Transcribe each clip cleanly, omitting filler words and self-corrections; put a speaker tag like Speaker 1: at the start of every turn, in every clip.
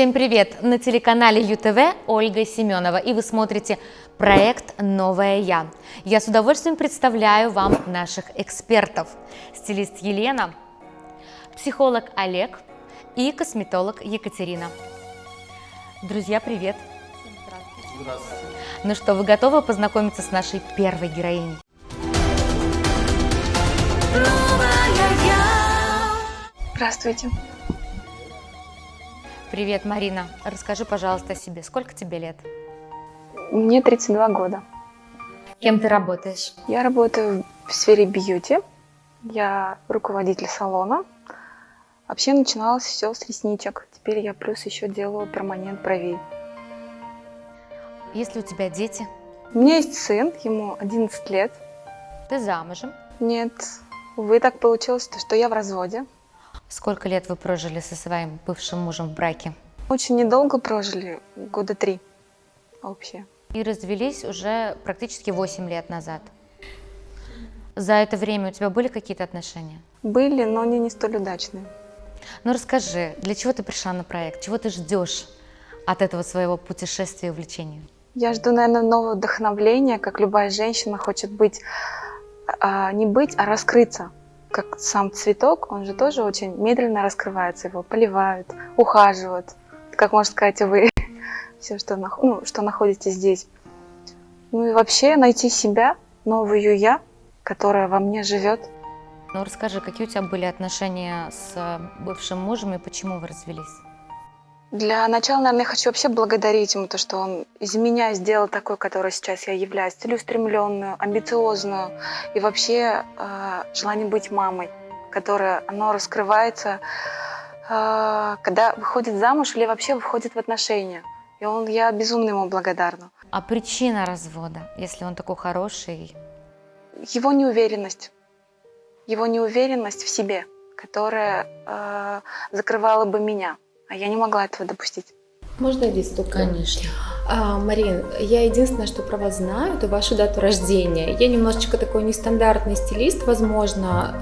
Speaker 1: Всем привет! На телеканале ЮТВ Ольга Семенова, и вы смотрите проект «Новое Я». Я с удовольствием представляю вам наших экспертов. Стилист Елена, психолог Олег и косметолог Екатерина. Друзья, привет!
Speaker 2: Здравствуйте.
Speaker 1: Ну что, вы готовы познакомиться с нашей первой героиней?
Speaker 3: Здравствуйте.
Speaker 1: Привет, Марина. Расскажи, пожалуйста, о себе. Сколько тебе лет?
Speaker 3: Мне 32 года.
Speaker 1: Кем ты работаешь?
Speaker 3: Я работаю в сфере бьюти. Я руководитель салона. Вообще начиналось все с ресничек. Теперь я плюс еще делаю перманент бровей.
Speaker 1: Есть ли у тебя дети?
Speaker 3: У меня есть сын, ему 11 лет.
Speaker 1: Ты замужем?
Speaker 3: Нет, увы, так получилось, что я в разводе.
Speaker 1: Сколько лет вы прожили со своим бывшим мужем в браке?
Speaker 3: Очень недолго прожили, года 3 общее.
Speaker 1: И развелись уже практически 8 лет назад. За это время у тебя были какие-то отношения?
Speaker 3: Были, но они не столь удачные.
Speaker 1: Ну расскажи, для чего ты пришла на проект? Чего ты ждешь от этого своего путешествия и увлечения?
Speaker 3: Я жду, наверное, нового вдохновления, как любая женщина хочет быть, не быть, а раскрыться. Как сам цветок, он же тоже очень медленно раскрывается, его поливают, ухаживают. Как можно сказать, вы все, что находитесь здесь. Ну и вообще найти себя, новую я, которая во мне живет.
Speaker 1: Ну расскажи, какие у тебя были отношения с бывшим мужем и почему вы развелись?
Speaker 3: Для начала, наверное, я хочу вообще благодарить ему, то, что он из меня сделал такой, которой сейчас я являюсь, целеустремленную, амбициозную и вообще желание быть мамой, которое оно раскрывается, когда выходит замуж или вообще выходит в отношения. И я безумно ему благодарна.
Speaker 1: А причина развода, если он такой хороший?
Speaker 3: Его неуверенность в себе, которая закрывала бы меня. А я не могла этого допустить.
Speaker 4: Можно я здесь стукну?
Speaker 1: Конечно.
Speaker 4: Марин, я единственное, что про вас знаю, это вашу дату рождения. Я немножечко такой нестандартный стилист, возможно.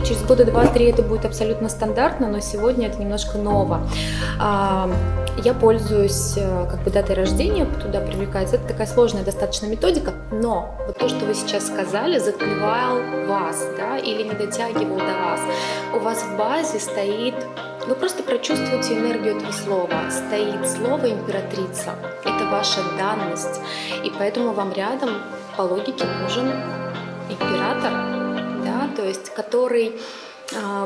Speaker 4: Через года 2-3 это будет абсолютно стандартно, но сегодня это немножко ново. Я пользуюсь датой рождения, туда привлекается. Это такая сложная достаточно методика, но вот то, что вы сейчас сказали, затмевал вас, да, или не дотягивал до вас. У вас в базе стоит... Вы просто прочувствуете энергию этого слова. Стоит слово «императрица». Это ваша данность. И поэтому вам рядом, по логике, нужен император, да, то есть который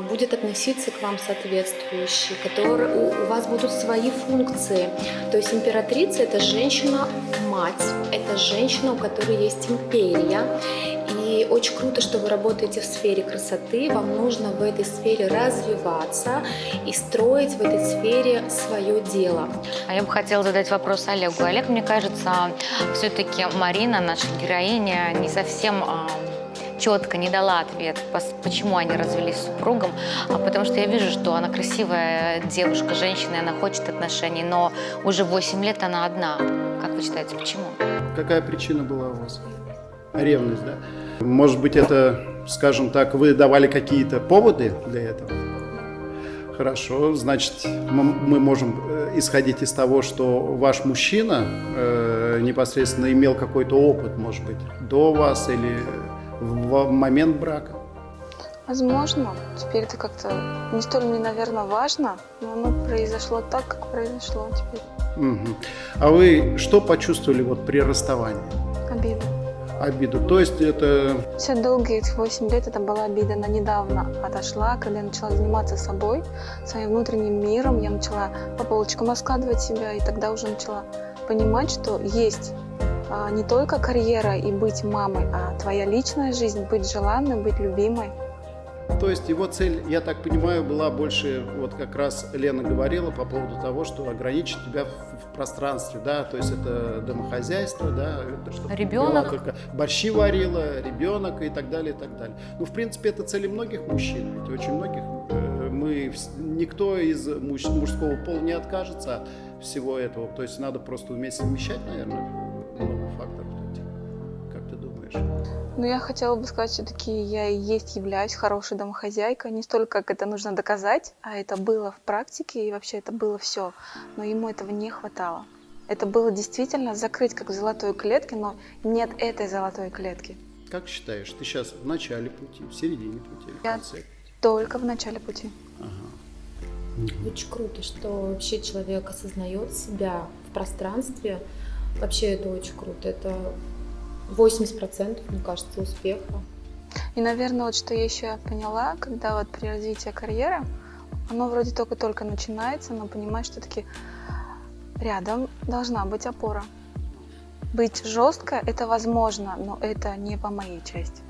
Speaker 4: будет относиться к вам соответствующе, у вас будут свои функции. То есть императрица – это женщина-мать, это женщина, у которой есть империя. И очень круто, что вы работаете в сфере красоты, вам нужно в этой сфере развиваться и строить в этой сфере свое дело.
Speaker 1: А я бы хотела задать вопрос Олегу. Олег, мне кажется, все-таки Марина, наша героиня, не совсем четко не дала ответ, почему они развелись с супругом, потому что я вижу, что она красивая девушка, женщина, и она хочет отношений, но уже 8 лет она одна. Как вы считаете, почему?
Speaker 2: Какая причина была у вас? Ревность, да? Может быть, это, скажем так, вы давали какие-то поводы для этого? Хорошо, значит, мы можем исходить из того, что ваш мужчина непосредственно имел какой-то опыт, может быть, до вас или в момент брака.
Speaker 3: Возможно, теперь это как-то не столь мне, наверное, важно, но оно произошло так, как произошло теперь.
Speaker 2: Угу. А вы что почувствовали при расставании?
Speaker 3: Обида.
Speaker 2: Обиду. То есть это...
Speaker 3: Все долгие 8 лет это была обида. Она недавно отошла, когда я начала заниматься собой, своим внутренним миром. Я начала по полочкам раскладывать себя, и тогда уже начала понимать, что есть не только карьера и быть мамой, а твоя личная жизнь, быть желанной, быть любимой.
Speaker 2: То есть его цель, я так понимаю, была больше, как раз Лена говорила по поводу того, что ограничить тебя в пространстве, да, то есть это домохозяйство, да, это
Speaker 1: Ребенок.
Speaker 2: Только борщи варила, ребенок и так далее, и так далее. Ну, в принципе, это цель многих мужчин, ведь очень многих, никто из мужского пола не откажется от всего этого, то есть надо просто уметь совмещать, наверное, много факторов. Как ты думаешь?
Speaker 3: Ну, я хотела бы сказать, все-таки я и есть являюсь хорошей домохозяйкой. Не столько, как это нужно доказать, а это было в практике, и вообще это было все. Но ему этого не хватало. Это было действительно закрыть как в золотой клетке, но нет этой золотой клетки.
Speaker 2: Как считаешь, ты сейчас в начале пути, в середине пути или в
Speaker 3: Я
Speaker 2: конце?
Speaker 3: только в начале пути.
Speaker 4: Очень круто, что вообще человек осознает себя в пространстве. Вообще это очень круто. Это 80%, мне кажется, успеха.
Speaker 3: И, наверное, вот что я еще поняла, когда вот при развитии карьеры, оно вроде только-только начинается, но понимаешь, что таки рядом должна быть опора. Быть жестко – это возможно, но это не по моей части.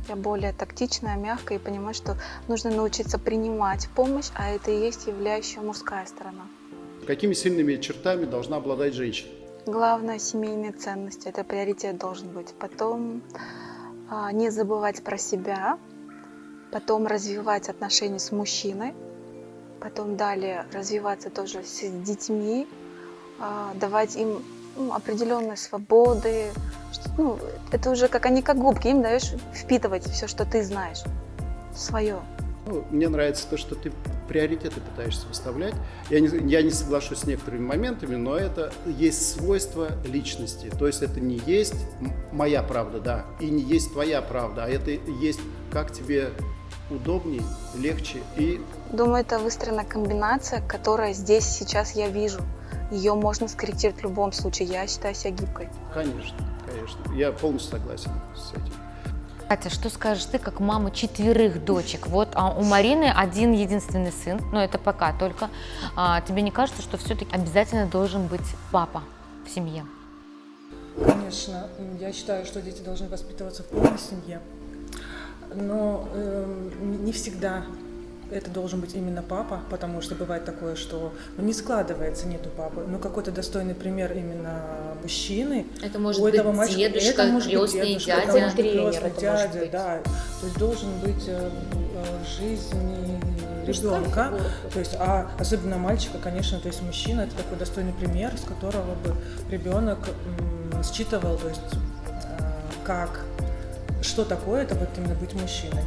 Speaker 3: Я более тактичная, мягкая и понимаю, что нужно научиться принимать помощь, а это и есть являющая мужская сторона.
Speaker 2: Какими сильными чертами должна обладать женщина?
Speaker 3: Главное – семейные ценности, это приоритет должен быть. Потом не забывать про себя, потом развивать отношения с мужчиной, потом далее развиваться тоже с детьми, давать им определенные свободы. Это уже как они как губки, им даешь впитывать все, что ты знаешь, свое.
Speaker 2: Мне нравится то, что ты приоритеты пытаешься выставлять. Я не соглашусь с некоторыми моментами, но это есть свойство личности. То есть это не есть моя правда, да, и не есть твоя правда, а это есть как тебе удобней, легче и...
Speaker 3: Думаю, это выстроенная комбинация, которая здесь сейчас я вижу. Ее можно скорректировать в любом случае. Я считаю себя гибкой.
Speaker 2: Конечно, конечно. Я полностью согласен с этим.
Speaker 1: Катя, что скажешь ты, как мама 4 дочек? Вот у Марины один единственный сын, но это пока только. Тебе не кажется, что все-таки обязательно должен быть папа в семье?
Speaker 5: Конечно, я считаю, что дети должны воспитываться в полной семье, но не всегда это должен быть именно папа, потому что бывает такое, что не складывается, нету папы, но какой-то достойный пример именно мужчины.
Speaker 4: Это может
Speaker 5: у
Speaker 4: быть
Speaker 5: этого мальчика,
Speaker 4: дедушка,
Speaker 5: это может быть
Speaker 4: крестный
Speaker 5: дедушка,
Speaker 4: дядя,
Speaker 5: это может быть
Speaker 4: тренер,
Speaker 5: крестный
Speaker 4: это
Speaker 5: дядя,
Speaker 4: может быть.
Speaker 5: да. То есть должен быть в жизни
Speaker 4: Мужская
Speaker 5: ребенка,
Speaker 4: фигура.
Speaker 5: то есть, особенно мальчика, конечно, то есть мужчина, это такой достойный пример, с которого бы ребенок считывал, то есть что такое это вот именно быть мужчиной.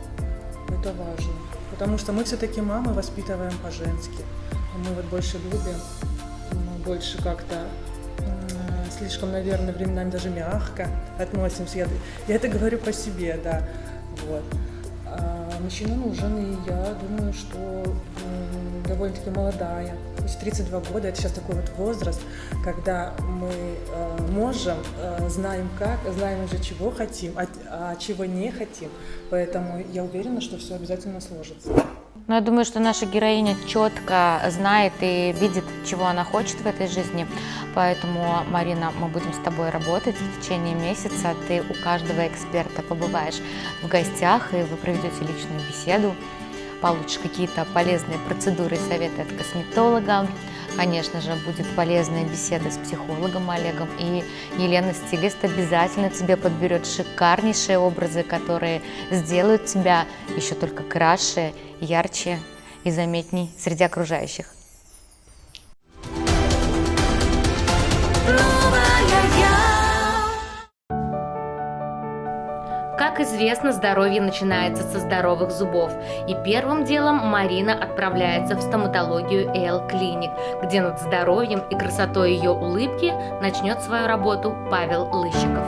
Speaker 5: Это важно. Потому что мы все-таки мамы воспитываем по-женски. Мы вот больше любим, мы больше как-то слишком, наверное, временами даже мягко относимся. Я это говорю по себе, да. Вот. Мужчина нужен, и я думаю, что довольно-таки молодая. То есть 32 года, это сейчас такой вот возраст, когда мы можем, знаем как, знаем уже чего хотим, а чего не хотим. Поэтому я уверена, что все обязательно сложится.
Speaker 1: Но я думаю, что наша героиня четко знает и видит, чего она хочет в этой жизни. Поэтому, Марина, мы будем с тобой работать в течение месяца. Ты у каждого эксперта побываешь в гостях, и вы проведете личную беседу, получишь какие-то полезные процедуры и советы от косметолога. Конечно же, будет полезная беседа с психологом Олегом. И Елена, стилист, обязательно тебе подберет шикарнейшие образы, которые сделают тебя еще только краше, ярче и заметней среди окружающих. Как известно, здоровье начинается со здоровых зубов. И первым делом Марина отправляется в стоматологию EL Clinic, где над здоровьем и красотой ее улыбки начнет свою работу Павел Лыщиков.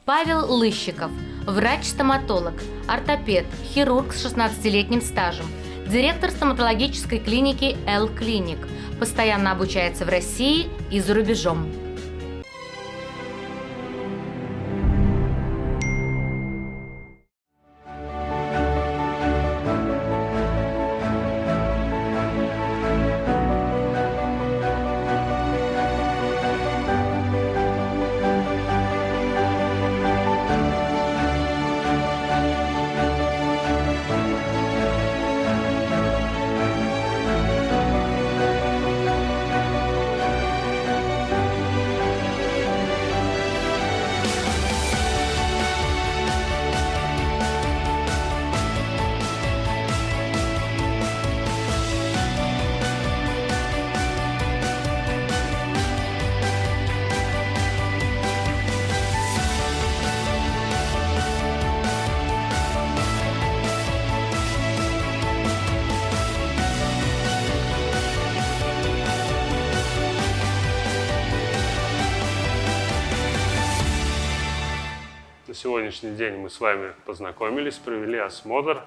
Speaker 1: Павел Лыщиков – врач-стоматолог, ортопед, хирург с 16-летним стажем, директор стоматологической клиники EL Clinic, постоянно обучается в России и за рубежом.
Speaker 6: сегодняшний день мы с вами познакомились, провели осмотр,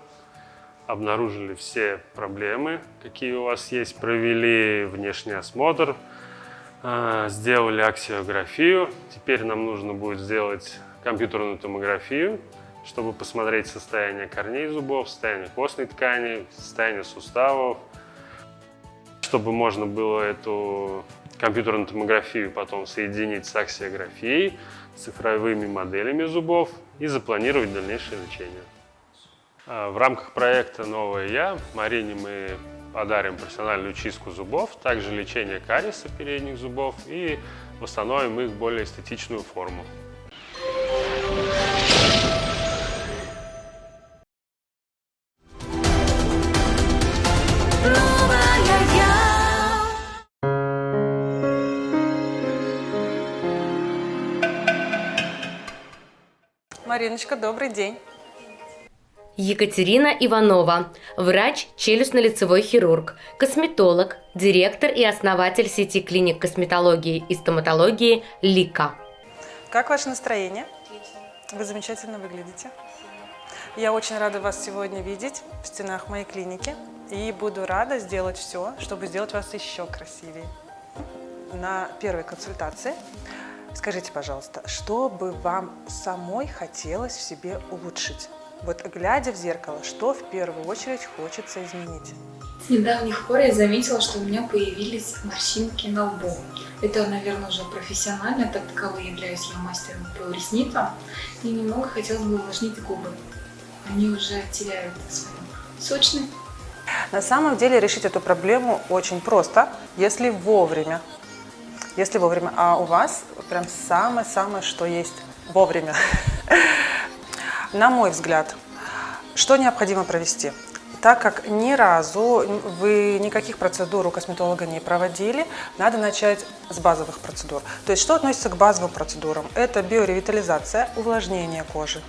Speaker 6: обнаружили все проблемы, какие у вас есть, провели внешний осмотр, сделали аксиографию. Теперь нам нужно будет сделать компьютерную томографию, чтобы посмотреть состояние корней зубов, состояние костной ткани, состояние суставов, чтобы можно было эту компьютерную томографию потом соединить с аксиографией, цифровыми моделями зубов и запланировать дальнейшее лечение. В рамках проекта «Новая я» Марине мы подарим профессиональную чистку зубов, также лечение кариеса передних зубов и восстановим их в более эстетичную форму.
Speaker 5: Мариночка, добрый день.
Speaker 7: Екатерина Иванова, врач, челюстно-лицевой хирург, косметолог, директор и основатель сети клиник косметологии и стоматологии «Лика».
Speaker 5: Как ваше настроение? Вы замечательно выглядите. Я очень рада вас сегодня видеть в стенах моей клиники и буду рада сделать все, чтобы сделать вас еще красивее. На первой консультации скажите, пожалуйста, что бы вам самой хотелось в себе улучшить? Вот глядя в зеркало, что в первую очередь хочется изменить?
Speaker 8: С недавних пор я заметила, что у меня появились морщинки на лбу. Это, наверное, уже профессионально, так таковой являюсь я мастером по ресничкам. И немного хотелось бы увлажнить губы. Они уже теряют свою сочность.
Speaker 5: На самом деле решить эту проблему очень просто, если вовремя. А у вас прям самое-самое, что есть вовремя. На мой взгляд, что необходимо провести? Так как ни разу вы никаких процедур у косметолога не проводили, надо начать с базовых процедур. То есть что относится к базовым процедурам? Это биоревитализация, увлажнение кожи,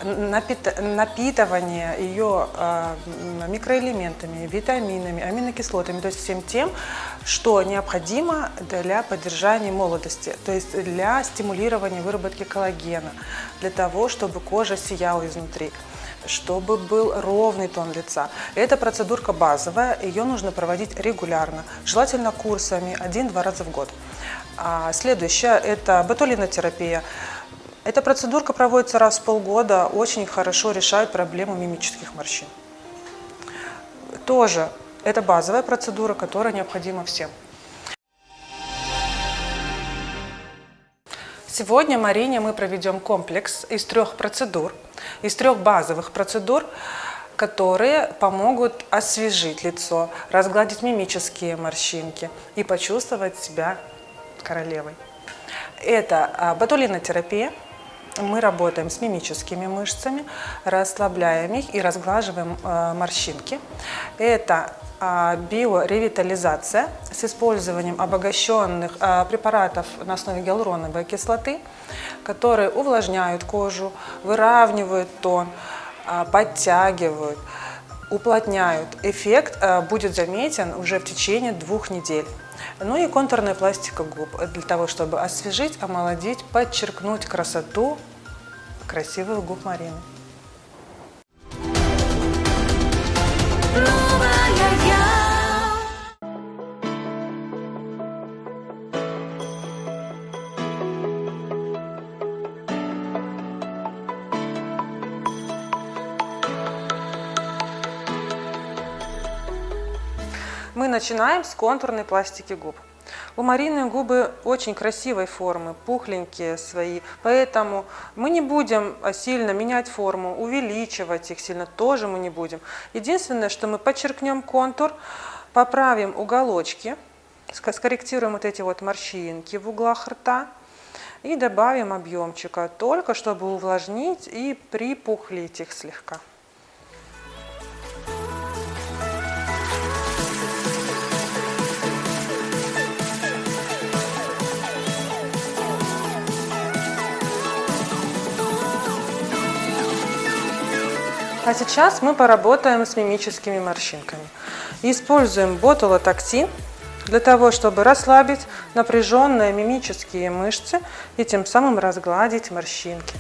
Speaker 5: напитывание ее микроэлементами, витаминами, аминокислотами, то есть всем тем, что необходимо для поддержания молодости, то есть для стимулирования выработки коллагена, для того, чтобы кожа сияла изнутри, чтобы был ровный тон лица. Эта процедурка базовая, ее нужно проводить регулярно, желательно курсами 1-2 раза в год. Следующая – это ботулинотерапия. Эта процедурка проводится раз в полгода, очень хорошо решает проблему мимических морщин. Тоже это базовая процедура, которая необходима всем. Сегодня Марине мы проведем комплекс из 3 процедур, из 3 базовых процедур, которые помогут освежить лицо, разгладить мимические морщинки и почувствовать себя королевой. Это ботулинотерапия. Мы работаем с мимическими мышцами, расслабляем их и разглаживаем морщинки. Это биоревитализация с использованием обогащенных препаратов на основе гиалуроновой кислоты, которые увлажняют кожу, выравнивают тон, подтягивают, уплотняют. Эффект будет заметен уже в течение 2 недель. Ну и контурная пластика губ для того, чтобы освежить, омолодить, подчеркнуть красоту красивых губ Марины. Мы начинаем с контурной пластики губ. У Марины губы очень красивой формы, пухленькие свои, поэтому мы не будем сильно менять форму, увеличивать их сильно тоже мы не будем. Единственное, что мы подчеркнем контур, поправим уголочки, скорректируем вот эти вот морщинки в углах рта и добавим объемчика, только чтобы увлажнить и припухлить их слегка. А сейчас мы поработаем с мимическими морщинками. Используем ботулотоксин для того, чтобы расслабить напряженные мимические мышцы и тем самым разгладить морщинки.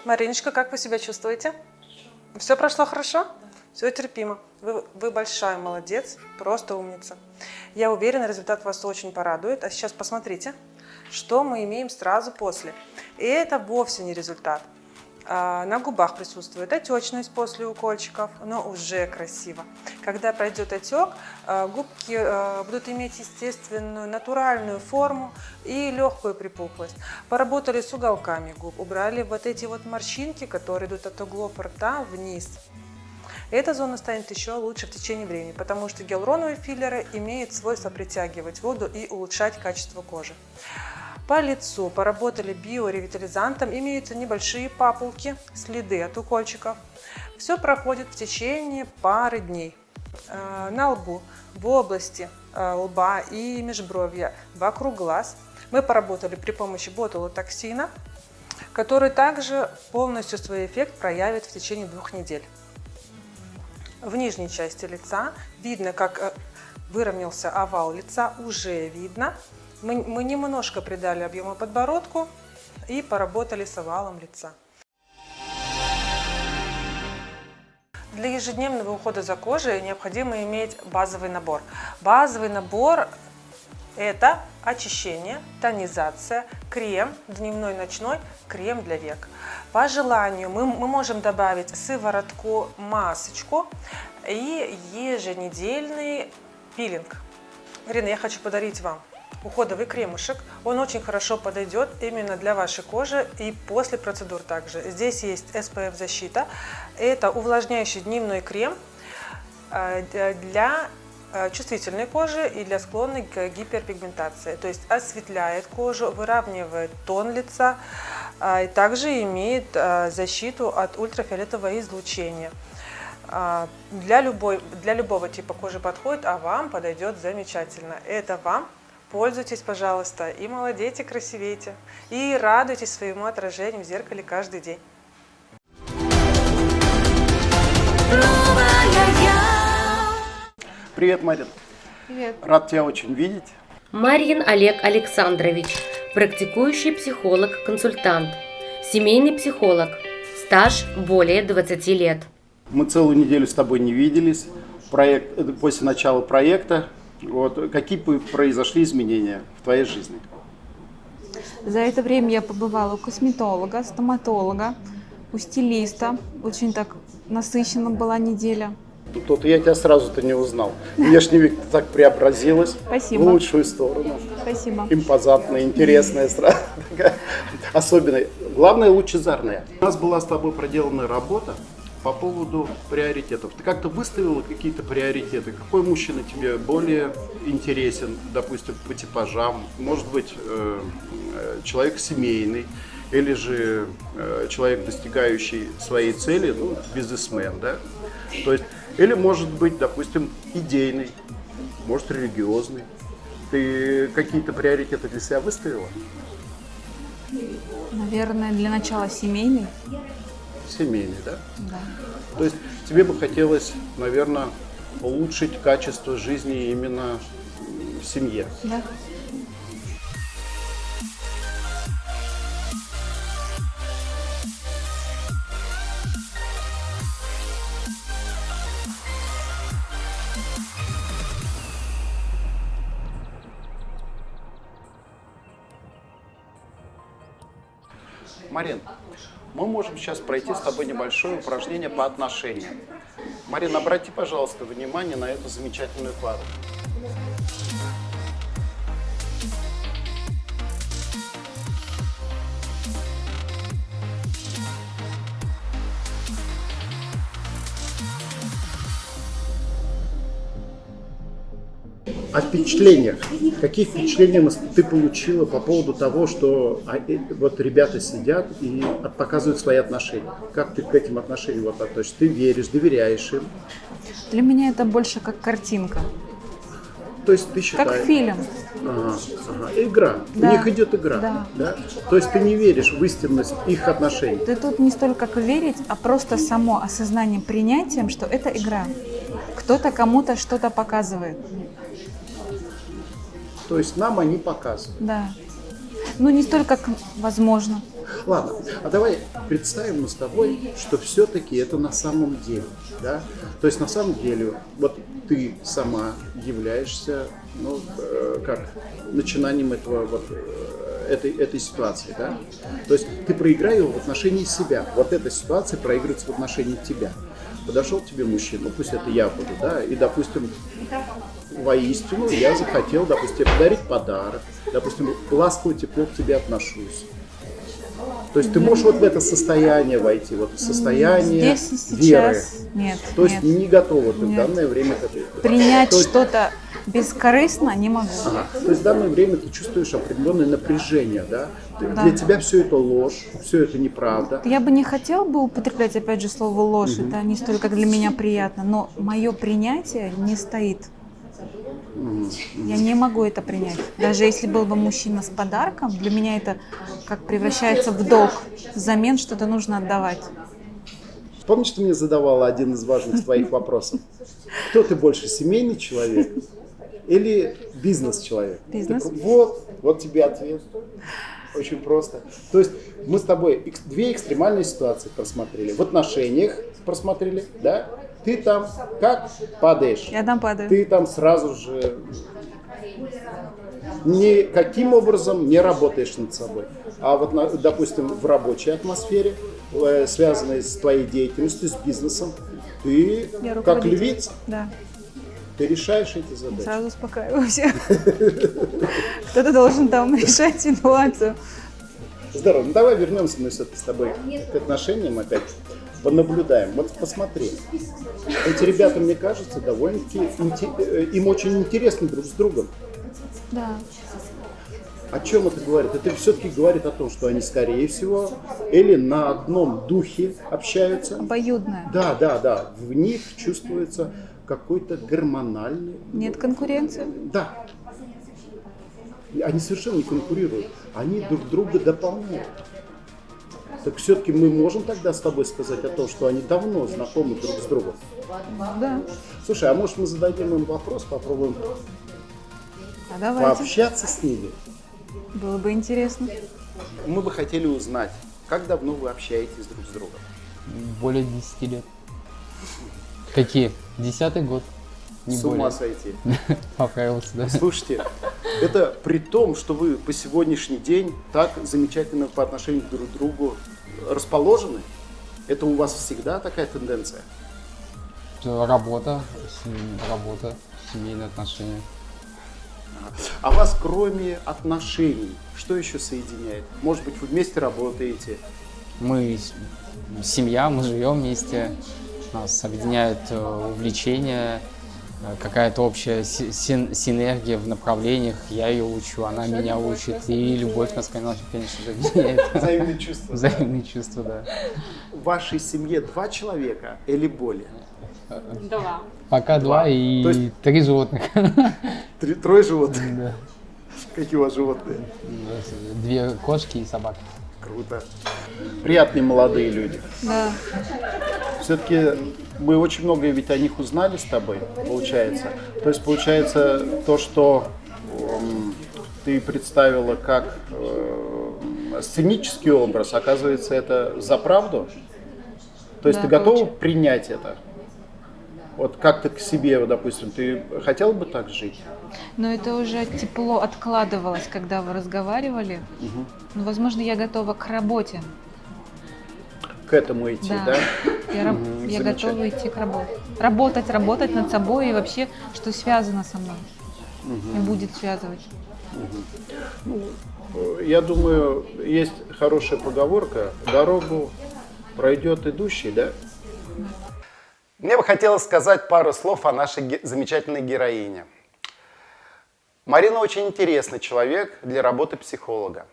Speaker 5: Мариночка, как вы себя чувствуете? Все прошло хорошо? Все терпимо. Вы большая молодец, просто умница. Я уверена, результат вас очень порадует. А сейчас посмотрите, что мы имеем сразу после. И это вовсе не результат. На губах присутствует отечность после укольчиков, но уже красиво. Когда пройдет отек, губки будут иметь естественную, натуральную форму и легкую припухлость. Поработали с уголками губ, убрали вот эти вот морщинки, которые идут от углов рта вниз. Эта зона станет еще лучше в течение времени, потому что гиалуроновые филлеры имеют свойство притягивать воду и улучшать качество кожи. По лицу поработали биоревитализантом, имеются небольшие папулки, следы от укольчиков. Все проходит в течение пары дней. На лбу, в области лба и межбровья, вокруг глаз мы поработали при помощи ботулотоксина, который также полностью свой эффект проявит в течение 2 недель. В нижней части лица видно, как выровнялся овал лица, уже видно. Мы немножко придали объема подбородку и поработали с овалом лица. Для ежедневного ухода за кожей необходимо иметь базовый набор. Базовый набор – это очищение, тонизация, крем дневной, ночной, крем для век. По желанию мы можем добавить сыворотку, масочку и еженедельный пилинг. Ирина, я хочу подарить вам уходовый кремушек. Он очень хорошо подойдет именно для вашей кожи и после процедур также. Здесь есть SPF защита. Это увлажняющий дневной крем для чувствительной кожи и для склонной к гиперпигментации. То есть осветляет кожу, выравнивает тон лица и также имеет защиту от ультрафиолетового излучения. Для любого типа кожи подходит, а вам подойдет замечательно. Это вам. Пользуйтесь, пожалуйста, и молодейте, красивейте, и радуйтесь своему отражению в зеркале каждый день.
Speaker 2: Привет, Марин.
Speaker 3: Привет.
Speaker 2: Рад тебя очень видеть.
Speaker 7: Марьин Олег Александрович, практикующий психолог-консультант, семейный психолог, стаж более 20 лет.
Speaker 2: Мы целую неделю с тобой не виделись. После начала проекта. Вот, какие произошли изменения в твоей жизни?
Speaker 3: За это время я побывала у косметолога, стоматолога, у стилиста. Очень так насыщена была неделя.
Speaker 2: Тут я тебя сразу-то не узнал. Внешний вид так преобразилась.
Speaker 3: Спасибо.
Speaker 2: В лучшую сторону.
Speaker 3: Спасибо.
Speaker 2: Импозантная, интересная страна. Особенная. Главное, лучезарная. У нас была с тобой проделана работа по поводу приоритетов. Ты как-то выставила какие-то приоритеты? Какой мужчина тебе более интересен, допустим, по типажам? Может быть, человек семейный, или же человек, достигающий своей цели, ну, бизнесмен, да? То есть, или может быть, допустим, идейный, может, религиозный. Ты какие-то приоритеты для себя выставила?
Speaker 3: Наверное, для начала семейный.
Speaker 2: Семейный, да?
Speaker 3: Да.
Speaker 2: То есть тебе бы хотелось, наверное, улучшить качество жизни именно в семье.
Speaker 3: Да.
Speaker 2: Марин, мы можем сейчас пройти с тобой небольшое упражнение по отношениям. Марин, обрати, пожалуйста, внимание на эту замечательную пару. О впечатлениях. Какие впечатления ты получила по поводу того, что вот ребята сидят и показывают свои отношения? Как ты к этим отношениям вот относишься? Ты веришь, доверяешь им?
Speaker 3: Для меня это больше как картинка,
Speaker 2: То есть ты считаешь...
Speaker 3: как фильм.
Speaker 2: Ага. Игра.
Speaker 3: Да.
Speaker 2: У них идет игра.
Speaker 3: Да.
Speaker 2: То есть ты не веришь в истинность их отношений.
Speaker 3: Да тут не столько как верить, а просто само осознание, принятием, что это игра. Кто-то кому-то что-то показывает.
Speaker 2: То есть нам они показывают.
Speaker 3: Да. Ну, не столько, как возможно.
Speaker 2: Ладно, а давай представим мы с тобой, что все-таки это на самом деле, да? То есть на самом деле, вот ты сама являешься, ну, как начинанием этой ситуации, да? То есть ты проиграешь в отношении себя, вот эта ситуация проигрывается в отношении тебя. Подошел к тебе мужчина, пусть это я буду, да, и, допустим, воистину я захотел, допустим, подарить подарок, допустим, ласково, тепло к тебе отношусь. То есть ты можешь вот в это состояние войти, вот в состояние
Speaker 3: Здесь и
Speaker 2: веры.
Speaker 3: сейчас нет.
Speaker 2: То есть
Speaker 3: нет.
Speaker 2: не готова ты в
Speaker 3: Нет.
Speaker 2: данное время к этому.
Speaker 3: Принять
Speaker 2: То есть-
Speaker 3: что-то бескорыстно не могу.
Speaker 2: Ага. То есть в данное время ты чувствуешь определенное напряжение, да?
Speaker 3: Да.
Speaker 2: Для тебя все это ложь, все это неправда.
Speaker 3: Я бы не хотела бы употреблять, опять же, слово ложь. Это не столько для меня приятно, но мое принятие не стоит. Я не могу это принять. Даже если был бы мужчина с подарком, для меня это как превращается в долг. Взамен что-то нужно отдавать.
Speaker 2: Помнишь, ты мне задавала один из важных твоих вопросов? Кто ты больше, семейный человек или бизнес-человек?
Speaker 3: Бизнес.
Speaker 2: Так вот тебе ответ. Очень просто. То есть мы с тобой две экстремальные ситуации просмотрели. В отношениях просмотрели, да? Ты там как падаешь.
Speaker 3: Я там падаю.
Speaker 2: Ты там сразу же никаким образом не работаешь над собой. А вот, допустим, в рабочей атмосфере, связанной с твоей деятельностью, с бизнесом, ты
Speaker 3: Я
Speaker 2: как
Speaker 3: руководитель.
Speaker 2: львица,
Speaker 3: Да.
Speaker 2: ты решаешь эти задачи.
Speaker 3: Сразу успокаиваюсь. Кто-то должен там решать ситуацию.
Speaker 2: Здорово. Ну давай вернемся мы все-таки с тобой к отношениям опять. Понаблюдаем. Вот посмотри. Эти ребята, мне кажется, довольно-таки им очень интересно друг с другом.
Speaker 3: Да.
Speaker 2: О чем это говорит? Это все-таки говорит о том, что они, скорее всего, или на одном духе общаются.
Speaker 3: Обоюдное.
Speaker 2: Да. В них чувствуется какой-то гормональный...
Speaker 3: Нет конкуренции.
Speaker 2: Да. Они совершенно не конкурируют. Они друг друга дополняют. Так все-таки мы можем тогда с тобой сказать о том, что они давно знакомы друг с другом?
Speaker 3: Да.
Speaker 2: Слушай, а может мы зададим им вопрос, попробуем
Speaker 3: А давайте.
Speaker 2: пообщаться с ними?
Speaker 3: Было бы интересно.
Speaker 2: Мы бы хотели узнать, как давно вы общаетесь друг с другом?
Speaker 9: Более 10 лет. Какие? 10-й год. Не
Speaker 2: С ума
Speaker 9: более.
Speaker 2: сойти.
Speaker 9: Поправился, да.
Speaker 2: Слушайте, это при том, что вы по сегодняшний день так замечательно по отношению друг к другу расположены? Это у вас всегда такая тенденция?
Speaker 9: Работа, семейные отношения.
Speaker 2: А вас, кроме отношений, что еще соединяет? Может быть, вы вместе работаете?
Speaker 9: Мы семья, мы живем вместе, нас объединяют увлечения, какая-то общая синергия в направлениях. Я ее учу, она меня учит, и любовь нас, конечно же, объединяет.
Speaker 2: Взаимные чувства.
Speaker 9: Взаимные чувства, да.
Speaker 2: В вашей семье 2 человека или более?
Speaker 9: Пока 2 и
Speaker 2: То есть-
Speaker 9: 3 животных.
Speaker 2: Трое животных?
Speaker 9: Да.
Speaker 2: Какие у вас животные?
Speaker 9: 2 кошки и собака.
Speaker 2: Круто. Приятные молодые люди.
Speaker 3: Да.
Speaker 2: Все-таки мы очень многое ведь о них узнали с тобой, получается. То есть получается то, что ты представила как сценический образ, оказывается, это за правду? То есть
Speaker 3: Да,
Speaker 2: ты готова принять это? Вот как ты к себе, допустим, ты хотел бы так жить?
Speaker 8: Но это уже тепло откладывалось, когда вы разговаривали. Ну, возможно, я готова к работе.
Speaker 2: К этому идти, да?
Speaker 8: Я
Speaker 2: Замечательно.
Speaker 8: готова идти к работе. Работать над собой и вообще, что связано со мной. И будет связывать.
Speaker 2: Я думаю, есть хорошая поговорка: дорогу пройдет идущий, да? Мне бы хотелось сказать пару слов о нашей замечательной героине. Марина очень интересный человек для работы психолога.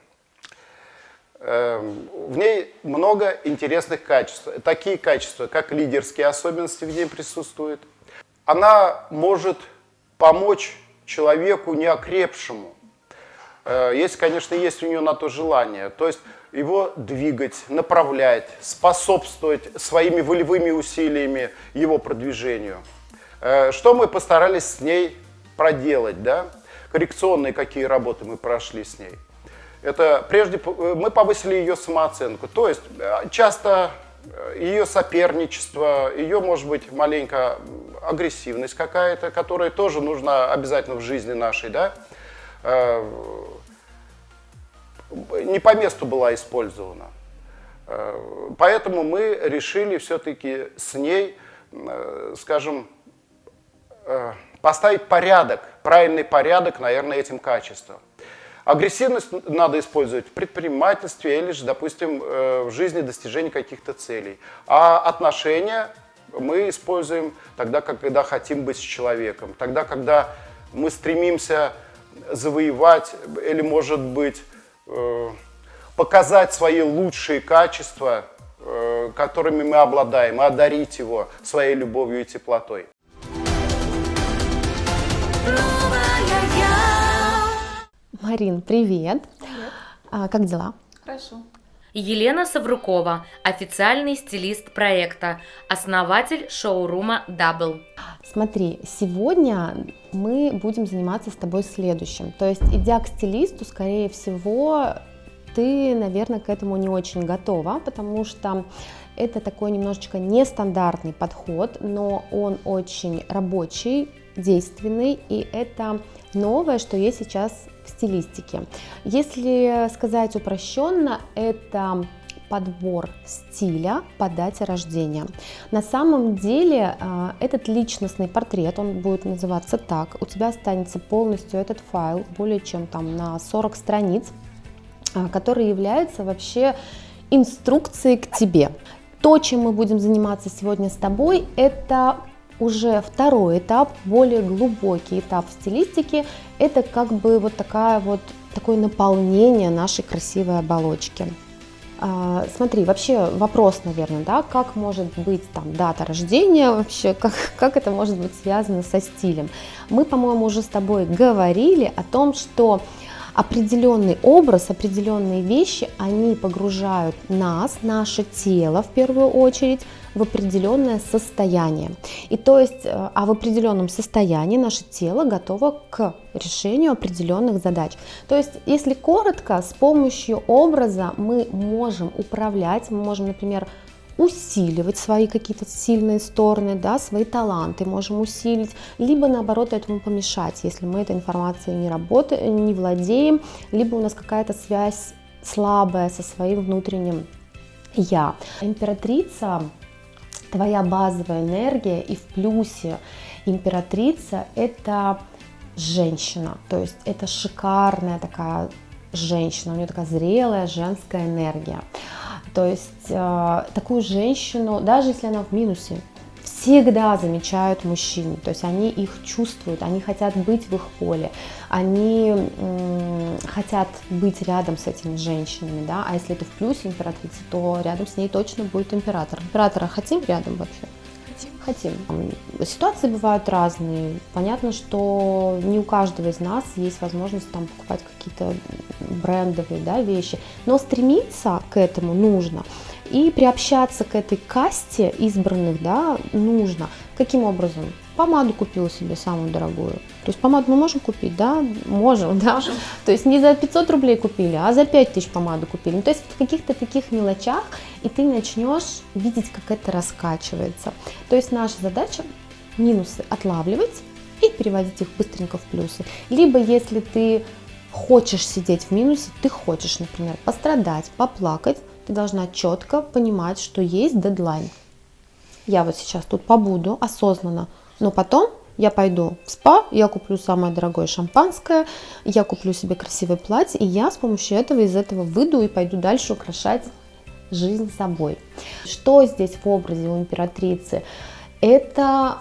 Speaker 2: В ней много интересных качеств. Такие качества, как лидерские особенности в ней присутствуют. Она может помочь человеку неокрепшему, если, конечно, есть у нее на то желание. То есть его двигать, направлять, способствовать своими волевыми усилиями его продвижению. Что мы постарались с ней проделать, да? Коррекционные какие работы мы прошли с ней. Это прежде мы повысили ее самооценку. То есть часто ее соперничество, ее, может быть, маленькая агрессивность какая-то, которая тоже нужна обязательно в жизни нашей, да? Не по месту была использована. Поэтому мы решили все-таки с ней, скажем, поставить порядок, правильный порядок, наверное, этим качеством. Агрессивность надо использовать в предпринимательстве или же, допустим, в жизни достижения каких-то целей. А отношения мы используем тогда, когда хотим быть с человеком, тогда, когда мы стремимся завоевать или, может быть, показать свои лучшие качества, которыми мы обладаем, и одарить его своей любовью и теплотой.
Speaker 10: Марин, привет. Как дела?
Speaker 8: Хорошо.
Speaker 7: Елена Саврукова, официальный стилист проекта, основатель шоурума Double.
Speaker 10: Смотри, сегодня мы будем заниматься с тобой следующим. То есть, идя к стилисту, скорее всего, ты, наверное, к этому не очень готова, потому что это такой немножечко нестандартный подход, но он очень рабочий, действенный, и это новое, что есть сейчас в стилистике. Если сказать упрощенно, это подбор стиля по дате рождения. На самом деле этот личностный портрет, он будет называться так, у тебя останется полностью этот файл, более чем там на 40 страниц, который является вообще инструкцией к тебе. То, чем мы будем заниматься сегодня с тобой, это уже второй этап, более глубокий этап в стилистике. Это как бы вот такое наполнение нашей красивой оболочки. Смотри, вообще вопрос, наверное, да, как может быть там дата рождения вообще, как это может быть связано со стилем. Мы, по-моему, уже с тобой говорили о том, что определенный образ, определенные вещи, они погружают нас, наше тело в первую очередь, в определенное состояние. И то есть, в определенном состоянии наше тело готово к решению определенных задач. То есть, если коротко, с помощью образа мы можем управлять, мы можем, например, усиливать свои какие-то сильные стороны, да, свои таланты можем усилить, либо наоборот этому помешать, если мы этой информацией не владеем, либо у нас какая-то связь слабая со своим внутренним я. Императрица, твоя базовая энергия, и в плюсе императрица — это женщина, то есть это шикарная такая женщина, у нее такая зрелая женская энергия. То есть такую женщину, даже если она в минусе, всегда замечают мужчины, то есть они их чувствуют, они хотят быть в их поле, они хотят быть рядом с этими женщинами, да, а если это в плюсе императрица, то рядом с ней точно будет император. Императора хотим рядом вообще? Хотим. Ситуации бывают разные. Понятно, что не у каждого из нас есть возможность там покупать какие-то брендовые, да, вещи, но стремиться к этому нужно. И приобщаться к этой касте избранных, да, нужно. Каким образом? Помаду купила себе самую дорогую. То есть помаду мы можем купить, да? Можем, да? То есть не за 500 рублей купили, а за 5000 помаду купили. Ну, то есть в каких-то таких мелочах, и ты начнешь видеть, как это раскачивается. То есть наша задача минусы отлавливать и переводить их быстренько в плюсы. Либо если ты хочешь сидеть в минусе, ты хочешь, например, пострадать, поплакать, ты должна четко понимать, что есть дедлайн. Я вот сейчас тут побуду осознанно, но потом я пойду в спа, я куплю самое дорогое шампанское, я куплю себе красивое платье, и я с помощью этого из этого выйду и пойду дальше украшать жизнь собой. Что здесь в образе у императрицы? Это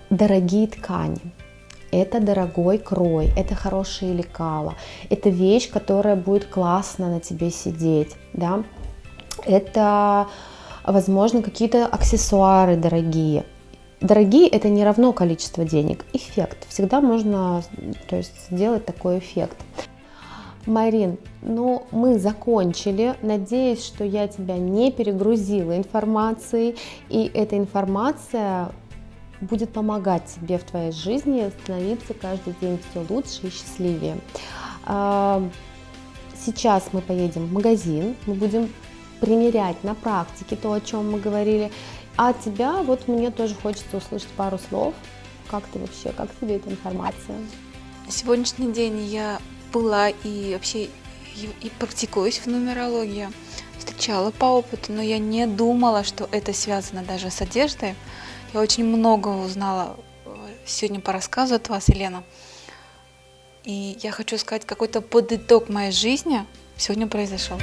Speaker 10: дорогие ткани, это дорогой крой, это хорошие лекала, это вещь, которая будет классно на тебе сидеть, да? Это, возможно, какие-то аксессуары дорогие. Дорогие — это не равно количество денег. Эффект. Всегда можно, то есть, сделать такой эффект. Марин, ну мы закончили. Надеюсь, что я тебя не перегрузила информацией, и эта информация будет помогать тебе в твоей жизни становиться каждый день все лучше и счастливее. Сейчас мы поедем в магазин, мы будем примерять на практике то, о чем мы говорили. А от тебя вот мне тоже хочется услышать пару слов. Как ты вообще, как тебе эта информация?
Speaker 3: На сегодняшний день я была и вообще и практикуюсь в нумерологии, встречала по опыту, но я не думала, что это связано даже с одеждой. Я очень много узнала сегодня по рассказу от вас, Елена. И я хочу сказать, какой-то подыток моей жизни сегодня произошел.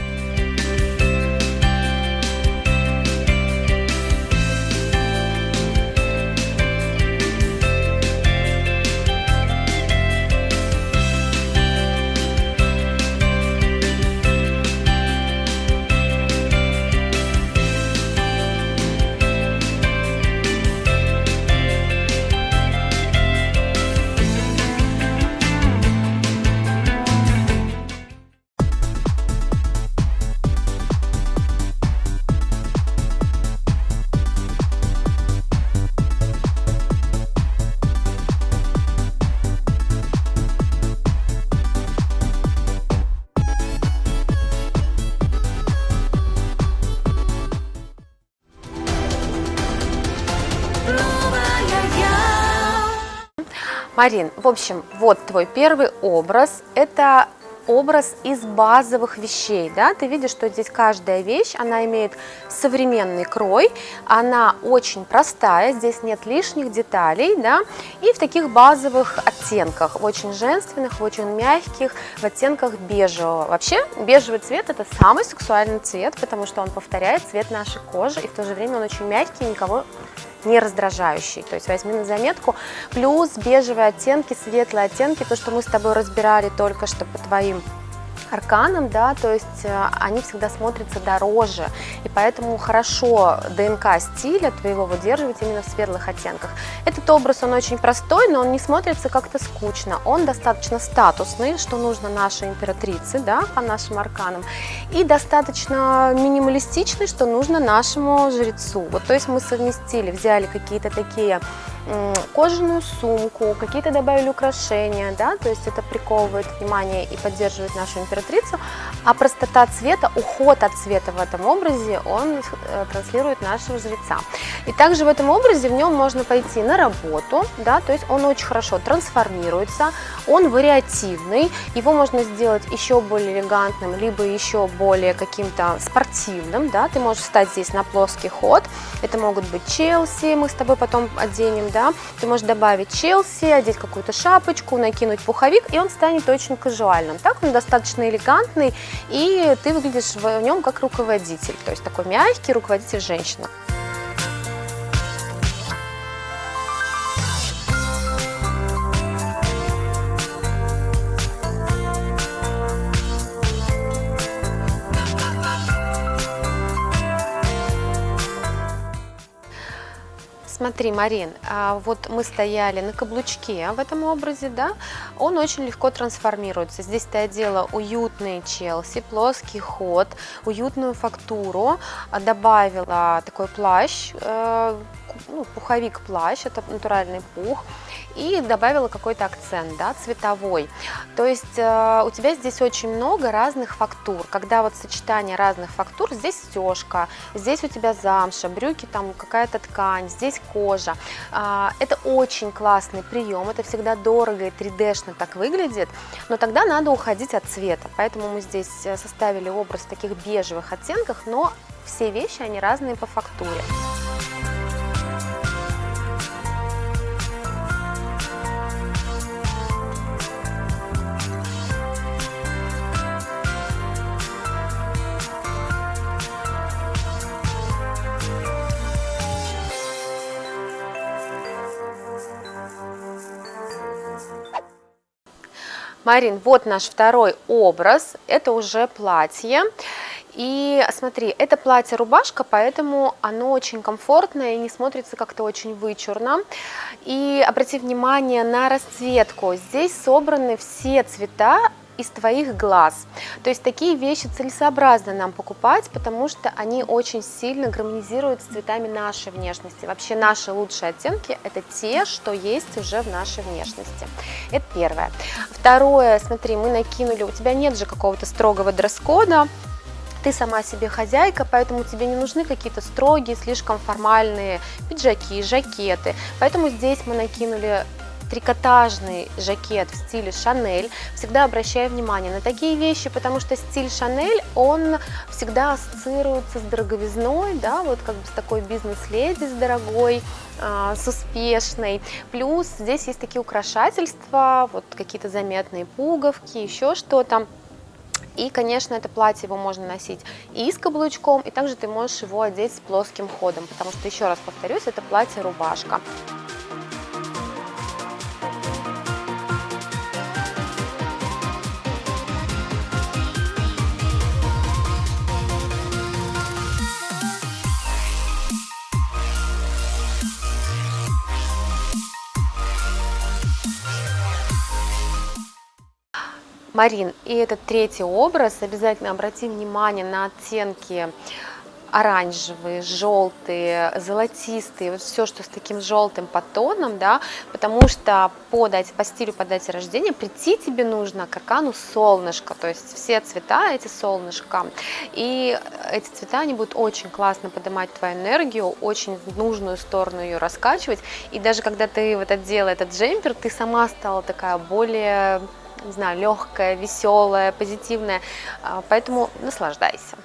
Speaker 10: Марин, в общем, вот твой первый образ. Это образ из базовых вещей, да, ты видишь, что здесь каждая вещь, она имеет современный крой, она очень простая, здесь нет лишних деталей, да, и в таких базовых оттенках, в очень женственных, в очень мягких, в оттенках бежевого. Вообще, бежевый цвет — это самый сексуальный цвет, потому что он повторяет цвет нашей кожи, и в то же время он очень мягкий, никого не раздражающий, то есть возьми на заметку. Плюс бежевые оттенки, светлые оттенки, то, что мы с тобой разбирали только что по твоим арканам, да, то есть они всегда смотрятся дороже, и поэтому хорошо ДНК стиля твоего выдерживать именно в светлых оттенках. Этот образ, он очень простой, но он не смотрится как-то скучно, он достаточно статусный, что нужно нашей императрице, да, по нашим арканам, и достаточно минималистичный, что нужно нашему жрецу. Вот, то есть мы совместили, взяли какие-то такие кожаную сумку, какие-то добавили украшения, да, то есть это приковывает внимание и поддерживает нашу императрицу, а простота цвета, уход от цвета в этом образе, он транслирует нашего жреца. И также в этом образе в нем можно пойти на работу, да, то есть он очень хорошо трансформируется, он вариативный, его можно сделать еще более элегантным, либо еще более каким-то спортивным, да, ты можешь встать здесь на плоский ход, это могут быть Челси, мы с тобой потом оденем, да, ты можешь добавить Челси, одеть какую-то шапочку, накинуть пуховик, и он станет очень казуальным. Так он достаточно элегантный, и ты выглядишь в нем как руководитель, то есть такой мягкий руководитель-женщина. Смотри, Марин, вот мы стояли на каблучке в этом образе, да, он очень легко трансформируется. Здесь ты одела уютный Челси, плоский ход, уютную фактуру, добавила такой плащ, ну, пуховик-плащ, это натуральный пух, и добавила какой-то акцент, да, цветовой. То есть у тебя здесь очень много разных фактур. Когда вот сочетание разных фактур, здесь стежка, здесь у тебя замша, брюки, там какая-то ткань, здесь кожа. Это очень классный прием, это всегда дорого и 3D-шно так выглядит, но тогда надо уходить от цвета, поэтому мы здесь составили образ в таких бежевых оттенках, но все вещи, они разные по фактуре. Марин, вот наш второй образ, это уже платье. И смотри, это платье-рубашка, поэтому оно очень комфортное и не смотрится как-то очень вычурно. И обрати внимание на расцветку, здесь собраны все цвета из твоих глаз. То есть такие вещи целесообразно нам покупать, потому что они очень сильно гармонизируют с цветами нашей внешности. Вообще наши лучшие оттенки – это те, что есть уже в нашей внешности. Это первое. Второе, смотри, мы накинули, у тебя нет же какого-то строгого дресс-кода, ты сама себе хозяйка, поэтому тебе не нужны какие-то строгие, слишком формальные пиджаки, жакеты. Поэтому здесь мы накинули трикотажный жакет в стиле Шанель. Всегда обращаю внимание на такие вещи, потому что стиль Шанель, он всегда ассоциируется с дороговизной, да, вот как бы с такой бизнес-леди, с дорогой, с успешной. Плюс здесь есть такие украшательства, вот какие-то заметные пуговки, еще что-то. И, конечно, это платье его можно носить и с каблучком, и также ты можешь его одеть с плоским ходом, потому что, еще раз повторюсь, это платье-рубашка. Марин, и этот третий образ, обязательно обрати внимание на оттенки оранжевые, желтые, золотистые, вот все, что с таким желтым подтоном, да, потому что по стилю, по дате рождения прийти тебе нужно к аркану солнышко, то есть все цвета эти солнышко, и эти цвета, они будут очень классно поднимать твою энергию, очень в нужную сторону ее раскачивать, и даже когда ты вот одела этот джемпер, ты сама стала такая более, не знаю, легкая, веселая, позитивная, поэтому наслаждайся.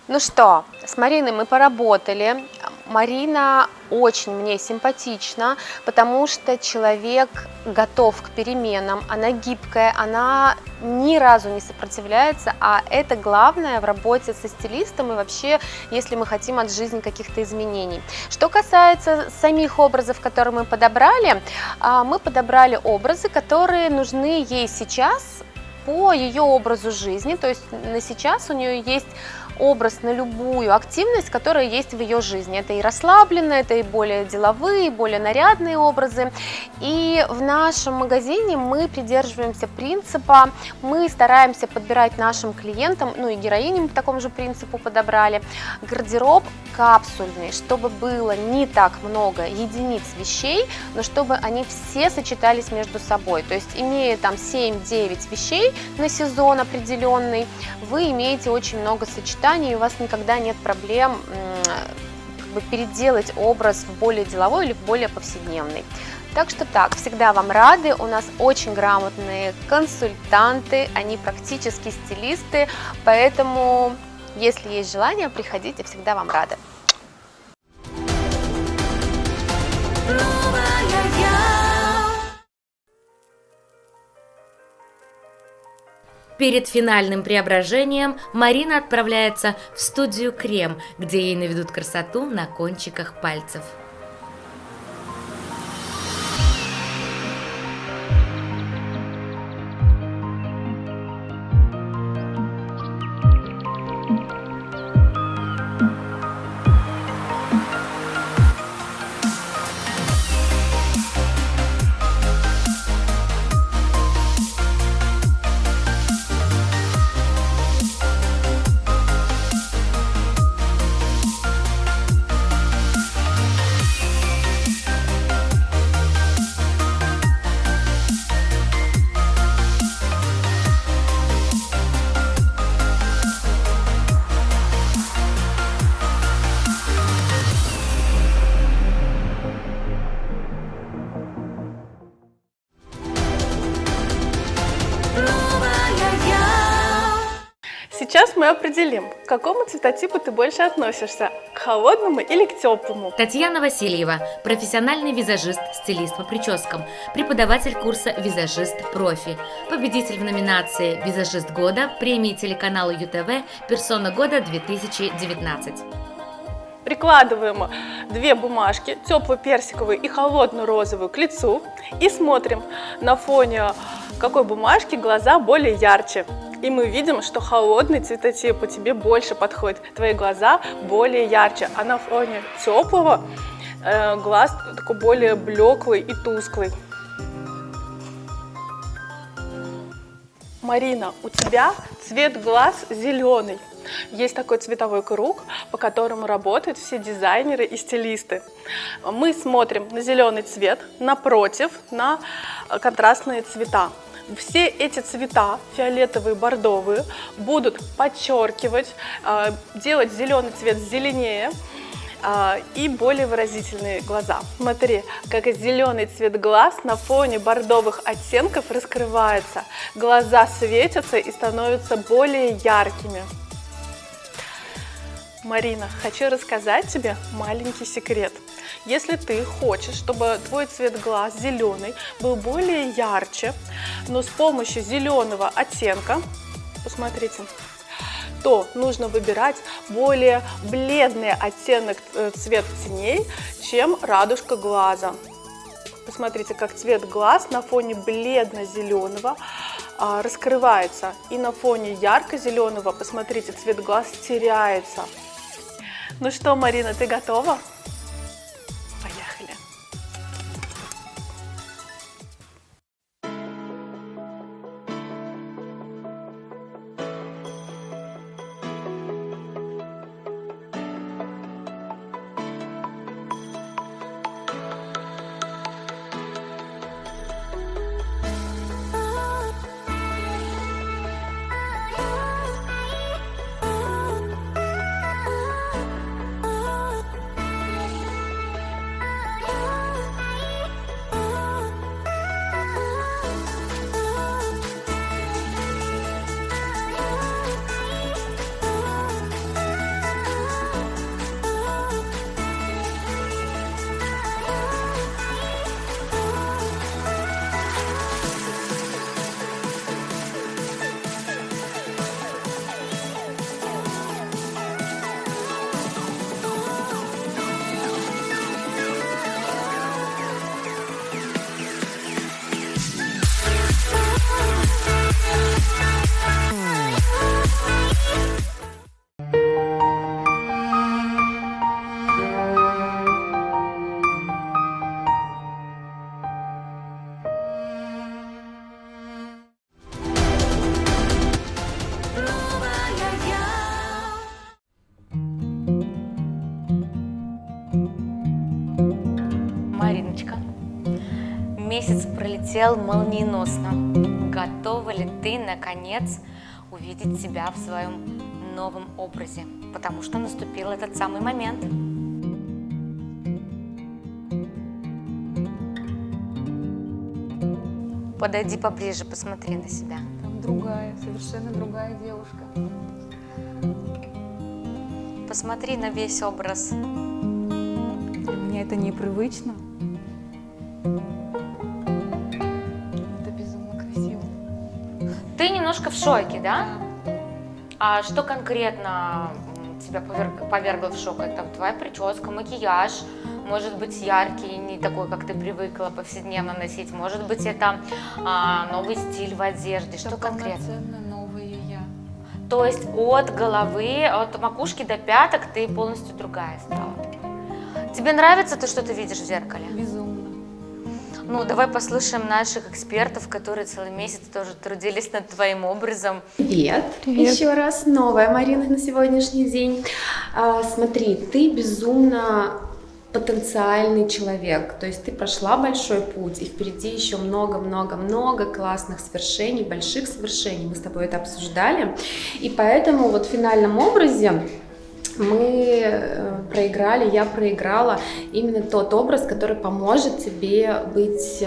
Speaker 10: Ну что, с Мариной мы поработали. Марина очень мне симпатична, потому что человек готов к переменам, она гибкая, она ни разу не сопротивляется, а это главное в работе со стилистом и вообще, если мы хотим от жизни каких-то изменений. Что касается самих образов, которые мы подобрали образы, которые нужны ей сейчас по ее образу жизни, то есть на сейчас у нее есть образ на любую активность, которая есть в ее жизни. Это и расслабленные, это и более деловые, и более нарядные образы. И в нашем магазине мы придерживаемся принципа, мы стараемся подбирать нашим клиентам, ну и героиням по такому же принципу подобрали, гардероб капсульный, чтобы было не так много единиц вещей, но чтобы они все сочетались между собой. То есть, имея там 7-9 вещей на сезон определенный, вы имеете очень много сочетаний, и у вас никогда нет проблем как бы переделать образ в более деловой или в более повседневный. Так что так, всегда вам рады, у нас очень грамотные консультанты, они практически стилисты, поэтому, если есть желание, приходите, всегда вам рады.
Speaker 7: Перед финальным преображением Марина отправляется в студию «Крем», где ей наведут красоту на кончиках пальцев.
Speaker 11: Сейчас мы определим, к какому цветотипу ты больше относишься, к холодному или к теплому.
Speaker 7: Татьяна Васильева, профессиональный визажист, стилист по прическам, преподаватель курса «Визажист-профи», победитель в номинации «Визажист года» премии телеканала ЮТВ «Персона года 2019».
Speaker 11: Прикладываем 2 бумажки, теплую персиковую и холодную розовую, к лицу и смотрим, на фоне какой бумажки глаза более ярче. И мы видим, что холодный цветотип тебе больше подходит, твои глаза более ярче, а на фоне теплого глаз такой более блеклый и тусклый. Марина, у тебя цвет глаз зеленый. Есть такой цветовой круг, по которому работают все дизайнеры и стилисты. Мы смотрим на зеленый цвет, напротив, на контрастные цвета. Все эти цвета, фиолетовые, бордовые, будут подчеркивать, делать зеленый цвет зеленее и более выразительные глаза. Смотри, как зеленый цвет глаз на фоне бордовых оттенков раскрывается. Глаза светятся и становятся более яркими. Марина, хочу рассказать тебе маленький секрет. Если ты хочешь, чтобы твой цвет глаз зеленый был более ярче, но с помощью зеленого оттенка, посмотрите, то нужно выбирать более бледный оттенок цвет теней, чем радужка глаза. Посмотрите, как цвет глаз на фоне бледно-зеленого раскрывается, и на фоне ярко-зеленого, посмотрите, цвет глаз теряется. Ну что, Марина, ты готова? Поехали.
Speaker 1: Мариночка, месяц пролетел молниеносно. Готова ли ты, наконец, увидеть себя в своем новом образе? Потому что наступил этот самый момент. Подойди поближе, посмотри на себя.
Speaker 8: Там другая, совершенно другая девушка.
Speaker 1: Посмотри на весь образ.
Speaker 8: Для меня это непривычно. Это безумно красиво.
Speaker 1: Ты немножко в шоке, да? А что конкретно тебя повергло в шок? Это твоя прическа, макияж, может быть, яркий, не такой, как ты привыкла повседневно носить. Может быть, это новый стиль в одежде. Что конкретно?
Speaker 8: Полноценно новая я.
Speaker 1: То есть от головы, от макушки до пяток ты полностью другая стала. Тебе нравится то, что ты видишь в зеркале?
Speaker 8: Безумно.
Speaker 1: Ну, давай послушаем наших экспертов, которые целый месяц тоже трудились над твоим образом.
Speaker 10: Привет. Еще раз, новая Марина на сегодняшний день. Смотри, ты безумно потенциальный человек, то есть ты прошла большой путь, и впереди еще много-много-много классных свершений, больших свершений, мы с тобой это обсуждали, и поэтому вот в финальном образе я проиграла именно тот образ, который поможет тебе быть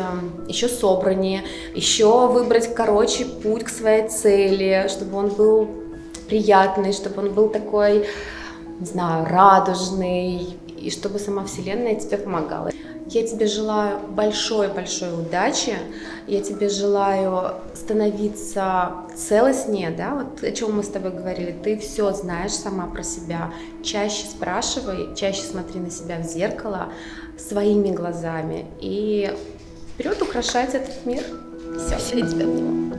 Speaker 10: еще собраннее, еще выбрать короче путь к своей цели, чтобы он был
Speaker 4: приятный, чтобы он был такой, не знаю, радужный, и чтобы сама Вселенная тебе помогала. Я тебе желаю большой-большой удачи, я тебе желаю становиться целостнее, да, вот о чем мы с тобой говорили, ты все знаешь сама про себя, чаще спрашивай, чаще смотри на себя в зеркало своими глазами и вперед украшать этот мир. Все, я тебя обниму.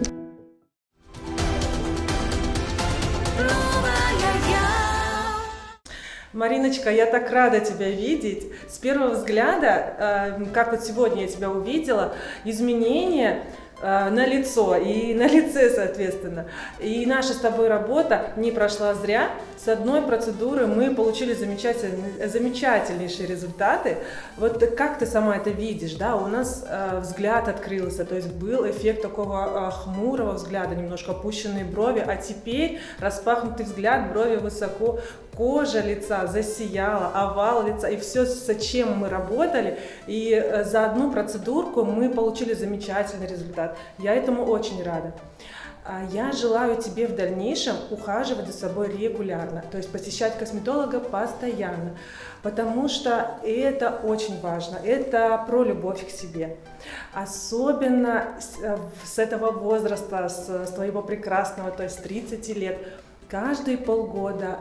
Speaker 5: Мариночка, я так рада тебя видеть. С первого взгляда, как вот сегодня я тебя увидела, изменения на лицо и на лице, соответственно. И наша с тобой работа не прошла зря. С одной процедуры мы получили замечательнейшие результаты. Вот как ты сама это видишь, да? У нас взгляд открылся, то есть был эффект такого хмурого взгляда, немножко опущенные брови, а теперь распахнутый взгляд, брови высоко, кожа лица засияла, овал лица, и все, с чем мы работали, и за одну процедурку мы получили замечательный результат. Я этому очень рада. Я желаю тебе в дальнейшем ухаживать за собой регулярно, то есть посещать косметолога постоянно, потому что это очень важно, это про любовь к себе. Особенно с этого возраста, с твоего прекрасного, то есть 30 лет, каждые полгода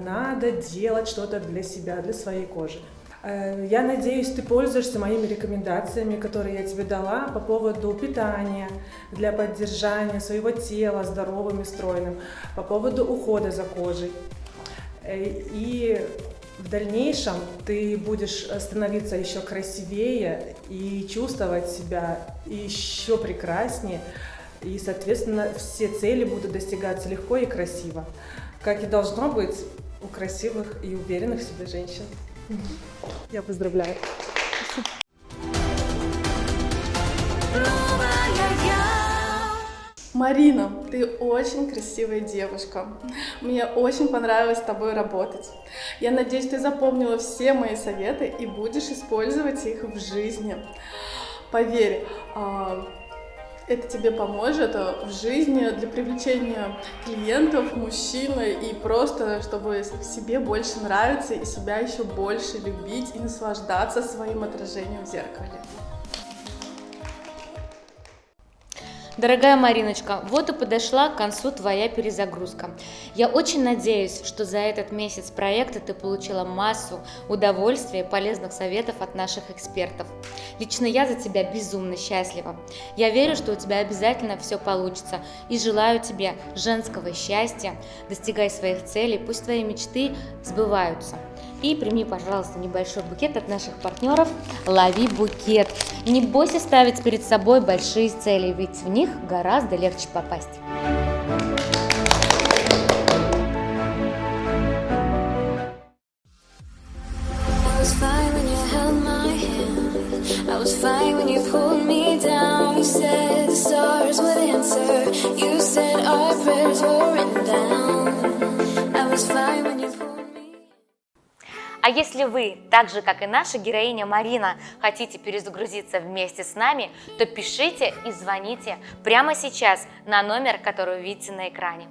Speaker 5: надо делать что-то для себя, для своей кожи. Я надеюсь, ты пользуешься моими рекомендациями, которые я тебе дала по поводу питания, для поддержания своего тела здоровым и стройным, по поводу ухода за кожей. И в дальнейшем ты будешь становиться еще красивее и чувствовать себя еще прекраснее. И, соответственно, все цели будут достигаться легко и красиво, как и должно быть у красивых и уверенных в себе женщин. Я поздравляю.
Speaker 11: Марина, ты очень красивая девушка. Мне очень понравилось с тобой работать. Я надеюсь, ты запомнила все мои советы и будешь использовать их в жизни. Поверь, это тебе поможет в жизни для привлечения клиентов, мужчин и просто, чтобы себе больше нравиться и себя еще больше любить и наслаждаться своим отражением в зеркале.
Speaker 1: Дорогая Мариночка, вот и подошла к концу твоя перезагрузка. Я очень надеюсь, что за этот месяц проекта ты получила массу удовольствия и полезных советов от наших экспертов. Лично я за тебя безумно счастлива. Я верю, что у тебя обязательно все получится и желаю тебе женского счастья, достигай своих целей, пусть твои мечты сбываются. И прими, пожалуйста, небольшой букет от наших партнеров «Лови букет». Не бойся ставить перед собой большие цели, ведь в них гораздо легче попасть. А если вы, так же как и наша героиня Марина, хотите перезагрузиться вместе с нами, то пишите и звоните прямо сейчас на номер, который вы видите на экране.